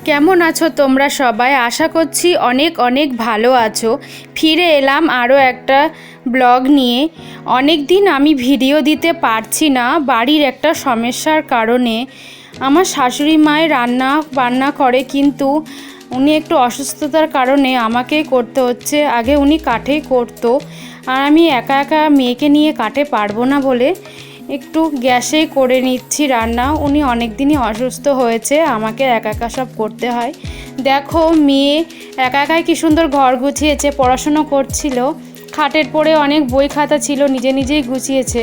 কেমন আছো তোমরা সবাই? আশা করছি অনেক অনেক ভালো আছো। ফিরে এলাম আরও একটা ব্লগ নিয়ে। অনেক দিন আমি ভিডিও দিতে পারছি না, বাড়ির একটা সমস্যার কারণে। আমার শাশুড়ি মায়ের রান্না বান্না করে, কিন্তু উনি একটু অসুস্থতার কারণে আমাকেই করতে হচ্ছে। আগে উনি কাঠেই করতো, আর আমি একা একা মেয়েকে নিয়ে কাঠে পারবো না বলে একটু গ্যাসেই করে নিচ্ছি রান্না। উনি অনেক দিনই অসুস্থ হয়েছে, আমাকে একা একা সব করতে হয়। দেখো মেয়ে একা একাই কী সুন্দর ঘর গুছিয়েছে, পড়াশুনো করছিল, খাটের পরে অনেক বই খাতা ছিল নিজে নিজেই গুছিয়েছে,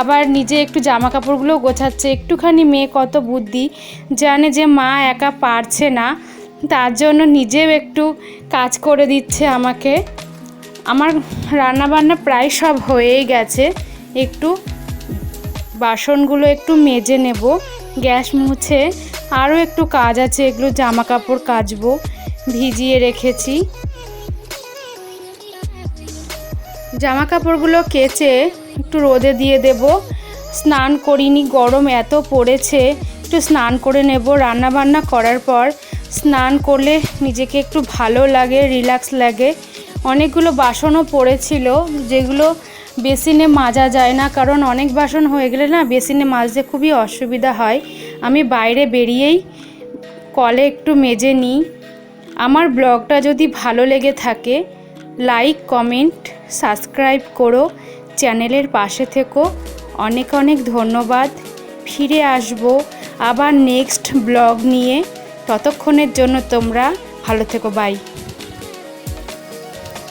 আবার নিজে একটু জামা কাপড়গুলো গোছাচ্ছে। একটুখানি মেয়ে কত বুদ্ধি, জানে যে মা একা পারছে না, তার জন্য নিজেও একটু কাজ করে দিচ্ছে আমাকে। আমার রান্নাবান্না প্রায় সব হয়েই গেছে, একটু বাসনগুলো একটু মেজে নেব, গ্যাস মুছে আরও একটু কাজ আছে, এগুলো জামা কাপড় কাচবো, ভিজিয়ে রেখেছি। জামা কাপড়গুলো কেচে একটু রোদে দিয়ে দেব। স্নান করিনি, গরম এত পড়েছে, একটু স্নান করে নেব। রান্না বান্না করার পর স্নান করলে নিজেকে একটু ভালো লাগে, রিল্যাক্স লাগে। অনেকগুলো বাসনও পড়েছিল, যেগুলো বেসিনে মাজা যায় না, কারণ অনেক বাসন হয়ে গেলে না বেসিনে মাজতে খুবই অসুবিধা হয়। আমি বাইরে বেরিয়েই কলে একটু মেজে নিই। আমার ব্লগটা যদি ভালো লেগে থাকে, লাইক কমেন্ট সাবস্ক্রাইব করো, চ্যানেলের পাশে থেকো। অনেক অনেক ধন্যবাদ। ফিরে আসবো আবার নেক্সট ব্লগ নিয়ে। ততক্ষণের জন্য তোমরা ভালো থেকো, বাই।